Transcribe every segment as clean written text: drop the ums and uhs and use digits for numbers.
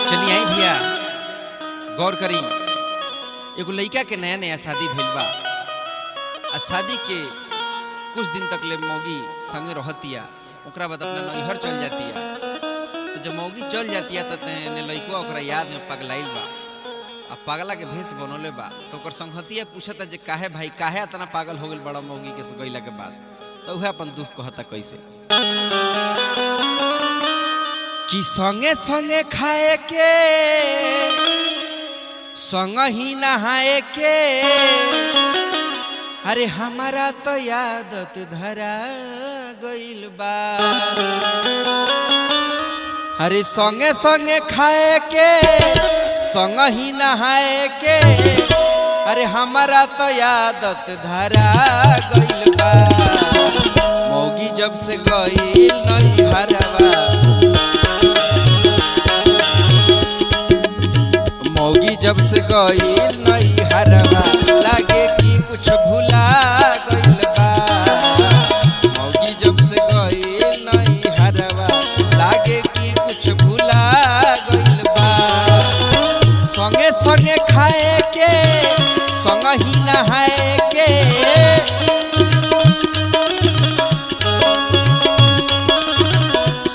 चलिए आई भैया गौर करी। एगो लड़का के नया नया शादी भइल बा। शादी के कुछ दिन तक ले मौगी संगे रहतिया, ओकरा बाद अपना नैहर चल जातिया। तो जब मौगी चल जातिया तो लड़का ओकरा याद में पगलाइल बा। अब पागला के भेष बनोले बा। तो ओकर संगतिया पूछता जे काहे भाई काहे इतना पागल हो गइल बड़ा मौगी के गइला के बाद। तो वह अपन दुख कहता कैसे कि संगे संगे खाए के संग ही नहाए के, अरे हमारा तो आदत धरा गइल बा। अरे संगे संगे खाए के संग ही नहाए के, अरे हमारा तो आदत धरा गइल बा। मौगी जब से गइल नैहरवा, मौगी जब से गइल नैहरवा, लागे कि कुछ भुला गइल बा। मौगी जब से गइल नैहरवा, लागे कि कुछ भुला गइल बा। संगे संगे खाए के संग ही नहाए के,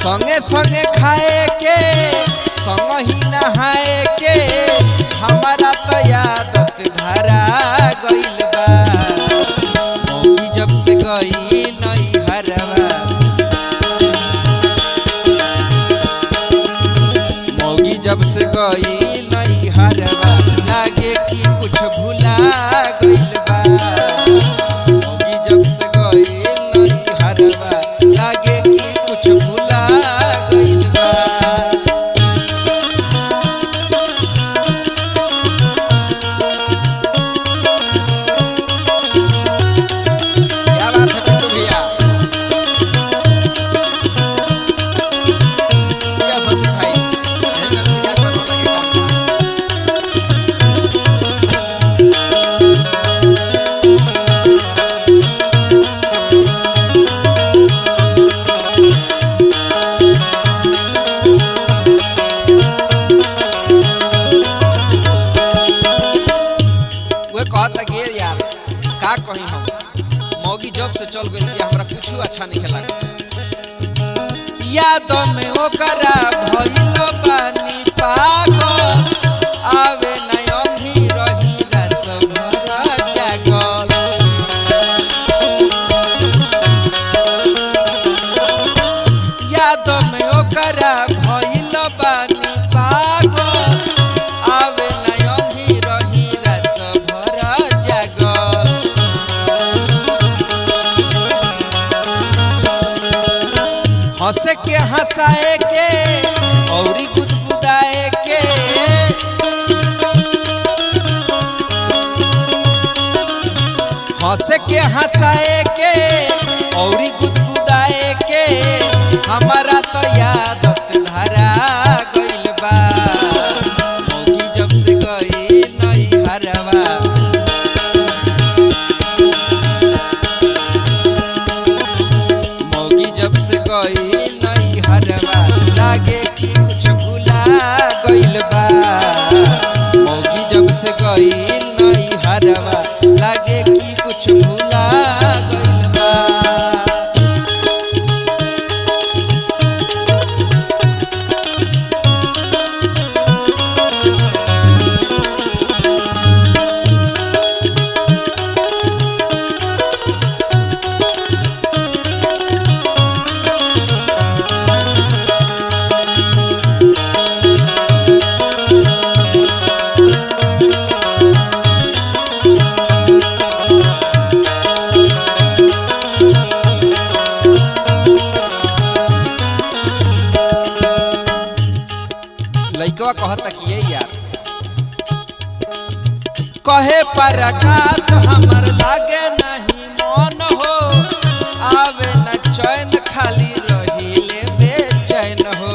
संगे संगे खाए के संग ही नहाए के, हमारा तो आदत धरा गइल बा। मौगी जब से गइल नैहरवा, मौगी जब से गइल नैहरवा, लागे कि कुछ भुला गइल बा। मौगी जब से गइल नैहरवा, लागे कि कुछ भुला गइल बा। का कहीं हम मौगी जब से चल गई कि हमरा कुछ अच्छा नहीं लगा। याद में ओकरा भइल बानी पागल, आवे नहीं अंधी रही रात भर जागल। याद में ओकरा भइल बानी पागल, आवे नहीं अंधी रही रात भर जागल। हंसे के हंसाए के औरी गुदगुदाए के, हंसे के हंसाए के औरी गुदगुदाए के, हमारा तो आदत धरा गइल बा। मौगी जब से गइल नैहरवा, मौगी जब से गइल नैहरवा, लागे कि कुछ भुला गइल बा। मौगी जब से गइल नैहरवा, लागे कि कुछ भुला गइल बा। लइकवा कहता कि ये यार कहे पर आकाश हमर लागे नहीं मन हो, आवे न चैन खाली रहिले बेचैन हो।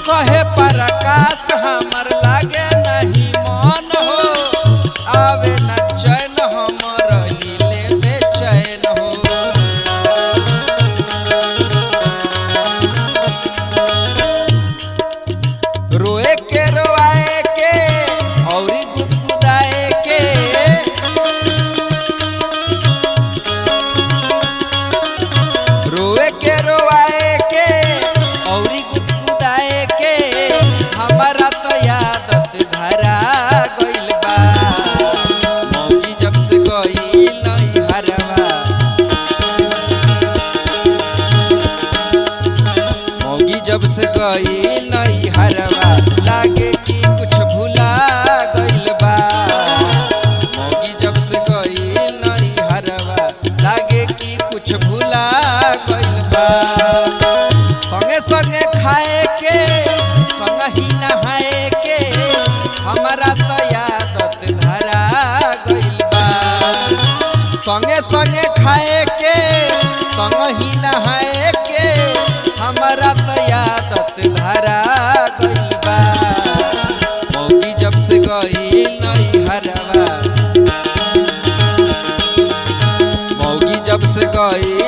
कहे पर आकाश हमर लागे नहीं मन हो, आवे न चैन हम रहिले बेचैन हो। से गईल नहीं हरवा लागे कि कुछ भुला गइल बा। मौगी जब से गईल नहीं हरवा लागे कि कुछ भुला गइल बा। संगे संगे खाए के संग ही नहाए के हमारा तो आदत धरा गइल बा। संगे संगे खाए के संग ही नहाए के हमारा तो आदत धरा गइल बा। मौगी जब से गईल नहीं हरवा, मौगी जब से गईल